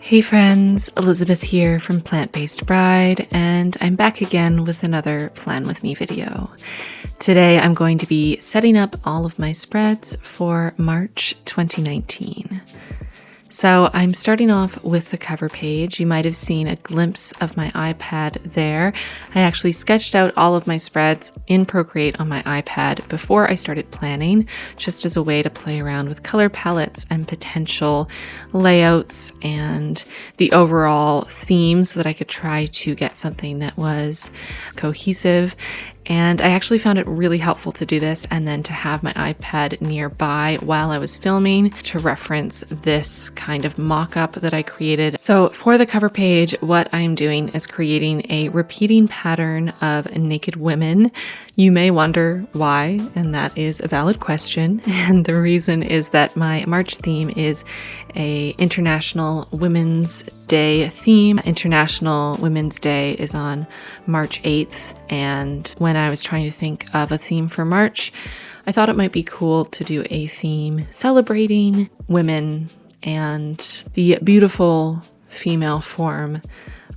Hey friends, Elizabeth here from Plant-Based Bride, and I'm back again with another Plan With Me video. Today I'm going to be setting up all of my spreads for March 2019. So I'm starting off with the cover page. You might have seen a glimpse of my iPad there. I actually sketched out all of my spreads in Procreate on my iPad before I started planning, just as a way to play around with color palettes and potential layouts and the overall theme so that I could try to get something that was cohesive. And I actually found it really helpful to do this and then to have my iPad nearby while I was filming to reference this kind of mock-up that I created. So for the cover page, what I'm doing is creating a repeating pattern of naked women. You may wonder why, and that is a valid question. And the reason is that my March theme is a International Women's Day theme. International Women's Day is on March 8th, and when I was trying to think of a theme for March, I thought it might be cool to do a theme celebrating women and the beautiful female form.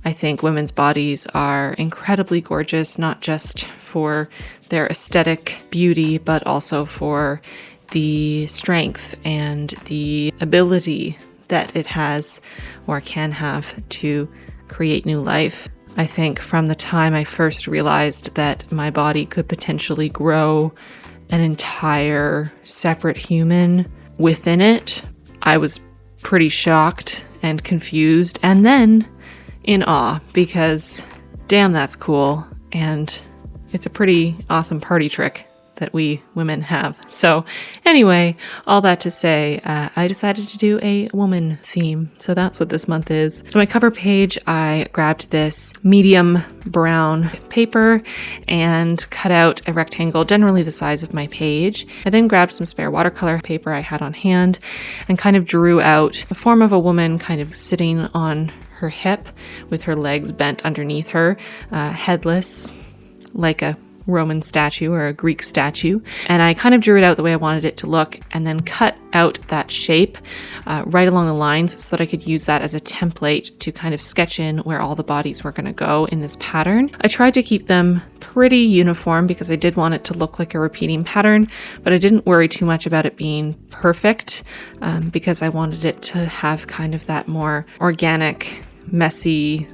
I think women's bodies are incredibly gorgeous, not just for their aesthetic beauty, but also for the strength and the ability that it has or can have to create new life. I think from the time I first realized that my body could potentially grow an entire separate human within it, I was pretty shocked and confused and then in awe, because damn, that's cool. And it's a pretty awesome party trick that we women have. So anyway, all that to say, I decided to do a woman theme. So that's what this month is. So my cover page, I grabbed this medium brown paper and cut out a rectangle, generally the size of my page. I then grabbed some spare watercolor paper I had on hand and kind of drew out the form of a woman kind of sitting on her hip with her legs bent underneath her, headless, like a Roman statue or a Greek statue. And I kind of drew it out the way I wanted it to look and then cut out that shape right along the lines so that I could use that as a template to kind of sketch in where all the bodies were going to go in this pattern. I tried to keep them pretty uniform because I did want it to look like a repeating pattern, but I didn't worry too much about it being perfect because I wanted it to have kind of that more organic, messy,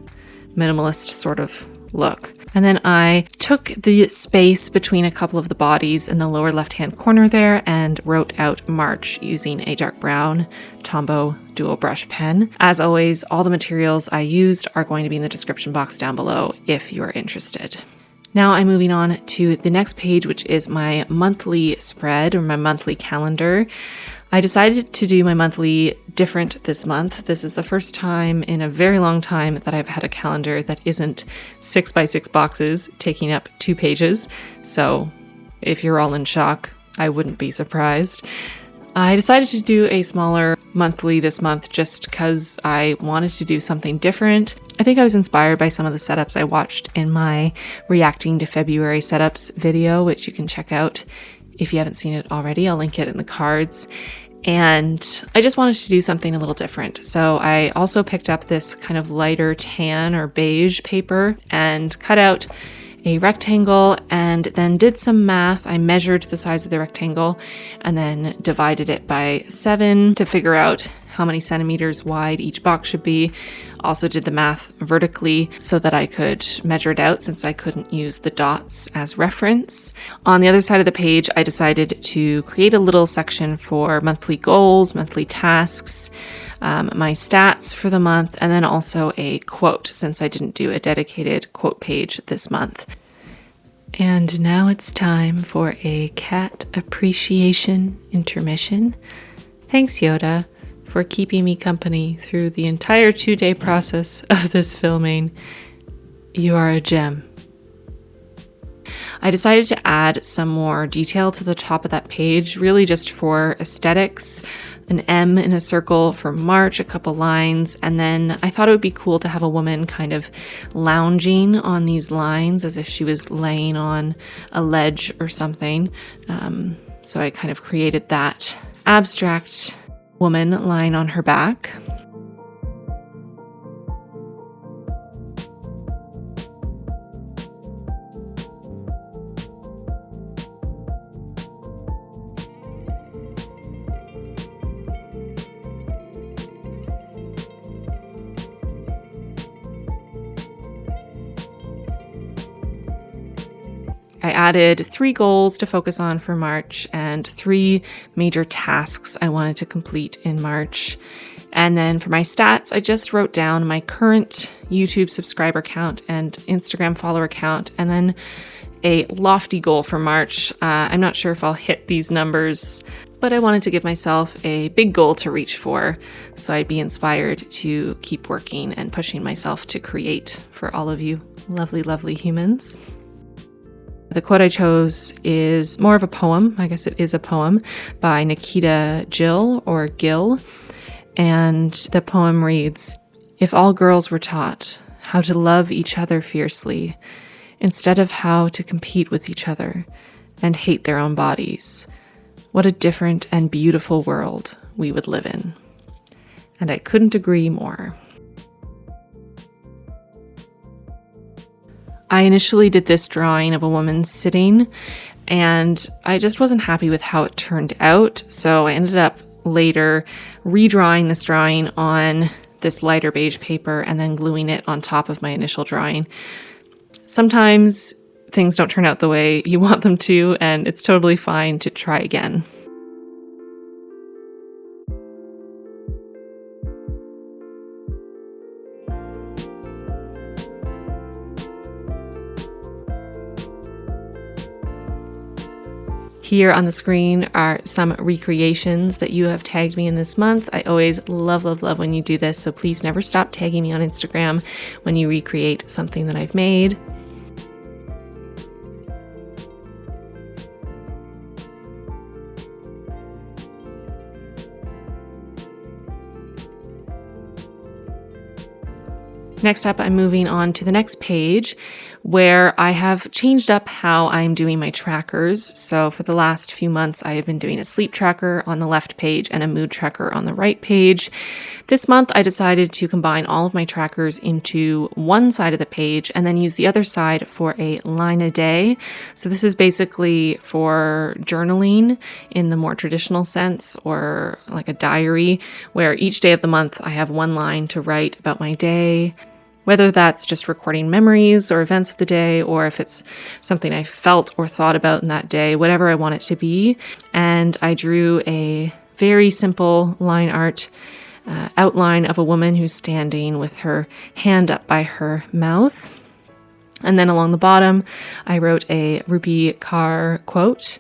minimalist sort of look. And then I took the space between a couple of the bodies in the lower left-hand corner there and wrote out March using a dark brown Tombow dual brush pen. As always, all the materials I used are going to be in the description box down below if you're interested. Now I'm moving on to the next page, which is my monthly spread or my monthly calendar. I decided to do my monthly different this month. This is the first time in a very long time that I've had a calendar that isn't 6x6 boxes taking up 2 pages. So if you're all in shock, I wouldn't be surprised. I decided to do a smaller monthly this month just because I wanted to do something different. I think I was inspired by some of the setups I watched in my Reacting to February Setups video, which you can check out if you haven't seen it already. I'll link it in the cards. And I just wanted to do something a little different. So I also picked up this kind of lighter tan or beige paper and cut out a rectangle and then did some math. I measured the size of the rectangle and then divided it by 7 to figure out how many centimeters wide each box should be. Also did the math vertically so that I could measure it out since I couldn't use the dots as reference. On the other side of the page, I decided to create a little section for monthly goals, monthly tasks, my stats for the month, and then also a quote since I didn't do a dedicated quote page this month. And now it's time for a cat appreciation intermission. Thanks, Yoda, for keeping me company through the entire 2-day process of this filming. You are a gem. I decided to add some more detail to the top of that page, really just for aesthetics, an M in a circle for March, a couple lines, and then I thought it would be cool to have a woman kind of lounging on these lines as if she was laying on a ledge or something. So I kind of created that abstract woman lying on her back. I added 3 goals to focus on for March and 3 major tasks I wanted to complete in March. And then for my stats, I just wrote down my current YouTube subscriber count and Instagram follower count, and then a lofty goal for March. I'm not sure if I'll hit these numbers, but I wanted to give myself a big goal to reach for, so I'd be inspired to keep working and pushing myself to create for all of you lovely, lovely humans. The quote I chose is more of a poem. I guess it is a poem by Nikita Gill or Gill. And the poem reads, "If all girls were taught how to love each other fiercely, instead of how to compete with each other and hate their own bodies, what a different and beautiful world we would live in." And I couldn't agree more. I initially did this drawing of a woman sitting, and I just wasn't happy with how it turned out, so I ended up later redrawing this drawing on this lighter beige paper and then gluing it on top of my initial drawing. Sometimes things don't turn out the way you want them to, and it's totally fine to try again. Here on the screen are some recreations that you have tagged me in this month. I always love, love, love when you do this, so please never stop tagging me on Instagram when you recreate something that I've made. Next up, I'm moving on to the next page where I have changed up how I'm doing my trackers. So for the last few months, I have been doing a sleep tracker on the left page and a mood tracker on the right page. This month, I decided to combine all of my trackers into one side of the page and then use the other side for a line a day. So this is basically for journaling in the more traditional sense, or like a diary, where each day of the month I have one line to write about my day. Whether that's just recording memories or events of the day, or if it's something I felt or thought about in that day, whatever I want it to be. And I drew a very simple line art outline of a woman who's standing with her hand up by her mouth. And then along the bottom, I wrote a Rupi Kaur quote,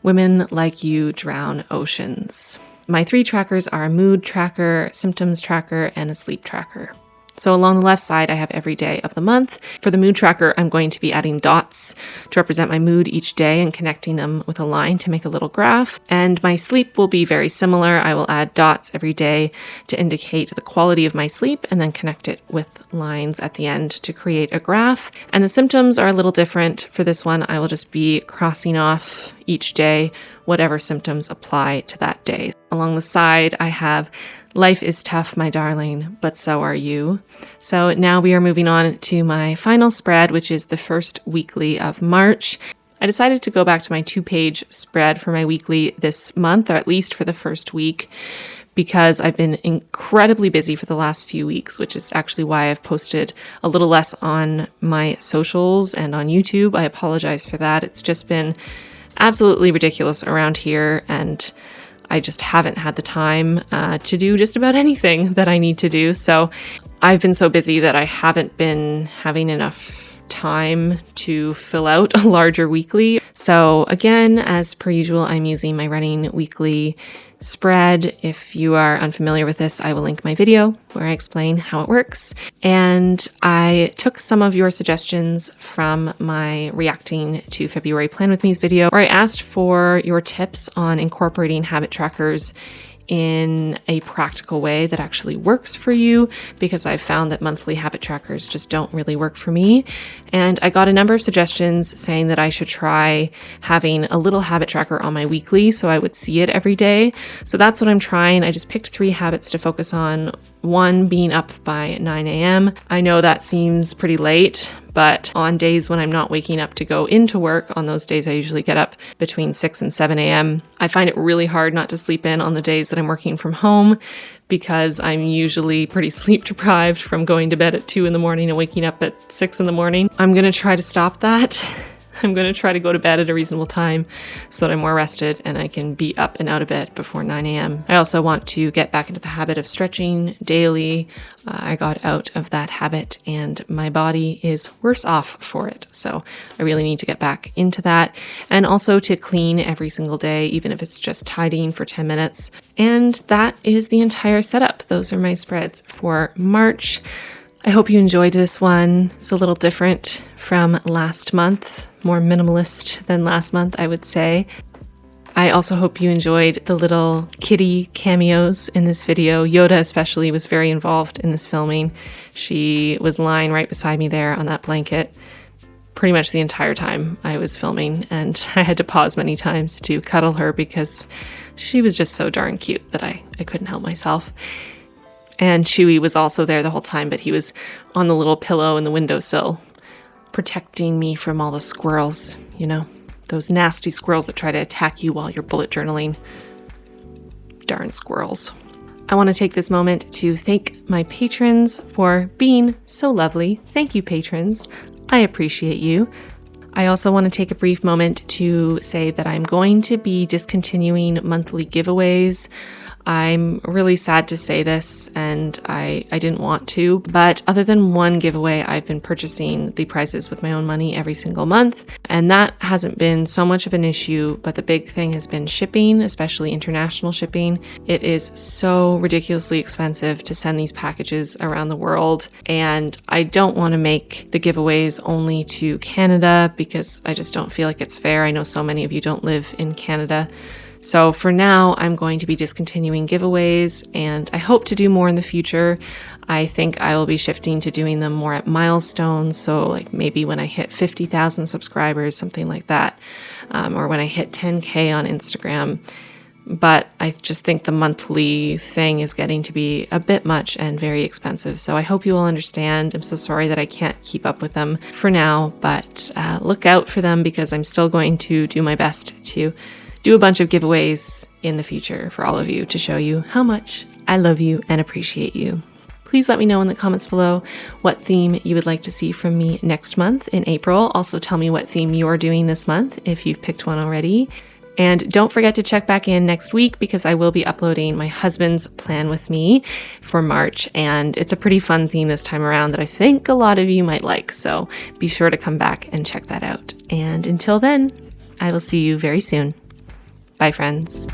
"Women like you drown oceans." My 3 trackers are a mood tracker, symptoms tracker, and a sleep tracker. So along the left side, I have every day of the month. For the mood tracker, I'm going to be adding dots to represent my mood each day and connecting them with a line to make a little graph. And my sleep will be very similar. I will add dots every day to indicate the quality of my sleep and then connect it with lines at the end to create a graph. And the symptoms are a little different. For this one, I will just be crossing off each day whatever symptoms apply to that day. Along the side, I have "Life is tough, my darling, but so are you." So now we are moving on to my final spread, which is the first weekly of March. I decided to go back to my 2-page spread for my weekly this month, or at least for the first week, because I've been incredibly busy for the last few weeks, which is actually why I've posted a little less on my socials and on YouTube. I apologize for that. It's just been absolutely ridiculous around here, and I just haven't had the time to do just about anything that I need to do. So I've been so busy that I haven't been having enough time to fill out a larger weekly. So again, as per usual, I'm using my running weekly spread. If you are unfamiliar with this, I will link my video where I explain how it works. And I took some of your suggestions from my reacting to February Plan With Me's video, where I asked for your tips on incorporating habit trackers in a practical way that actually works for you, because I've found that monthly habit trackers just don't really work for me. And I got a number of suggestions saying that I should try having a little habit tracker on my weekly so I would see it every day. So that's what I'm trying. I just picked 3 habits to focus on. 1 being up by 9 a.m. I know that seems pretty late, but on days when I'm not waking up to go into work, on those days I usually get up between 6 and 7 a.m. I find it really hard not to sleep in on the days that I'm working from home, because I'm usually pretty sleep deprived from going to bed at 2 in the morning and waking up at 6 in the morning. I'm going to try to stop that. I'm going to try to go to bed at a reasonable time so that I'm more rested and I can be up and out of bed before 9 a.m. I also want to get back into the habit of stretching daily. I got out of that habit and my body is worse off for it. So I really need to get back into that, and also to clean every single day, even if it's just tidying for 10 minutes. And that is the entire setup. Those are my spreads for March. I hope you enjoyed this one. It's a little different from last month, more minimalist than last month, I would say. I also hope you enjoyed the little kitty cameos in this video. Yoda especially was very involved in this filming. She was lying right beside me there on that blanket pretty much the entire time I was filming, and I had to pause many times to cuddle her because she was just so darn cute that I couldn't help myself. And Chewy was also there the whole time, but he was on the little pillow in the windowsill, protecting me from all the squirrels, you know, those nasty squirrels that try to attack you while you're bullet journaling. Darn squirrels. I want to take this moment to thank my patrons for being so lovely. Thank you, patrons. I appreciate you. I also want to take a brief moment to say that I'm going to be discontinuing monthly giveaways. I'm really sad to say this, and I didn't want to, but other than one giveaway, I've been purchasing the prizes with my own money every single month, and that hasn't been so much of an issue, but the big thing has been shipping, especially international shipping. It is so ridiculously expensive to send these packages around the world, and I don't want to make the giveaways only to Canada because I just don't feel like it's fair. I know so many of you don't live in Canada. So for now, I'm going to be discontinuing giveaways, and I hope to do more in the future. I think I will be shifting to doing them more at milestones, so like maybe when I hit 50,000 subscribers, something like that, or when I hit 10K on Instagram. But I just think the monthly thing is getting to be a bit much and very expensive. So I hope you will understand. I'm so sorry that I can't keep up with them for now, but look out for them because I'm still going to do my best to do a bunch of giveaways in the future for all of you to show you how much I love you and appreciate you. Please let me know in the comments below what theme you would like to see from me next month in April. Also tell me what theme you're doing this month if you've picked one already. And don't forget to check back in next week because I will be uploading my husband's plan with me for March. And it's a pretty fun theme this time around that I think a lot of you might like. So be sure to come back and check that out. And until then, I will see you very soon. Bye, friends.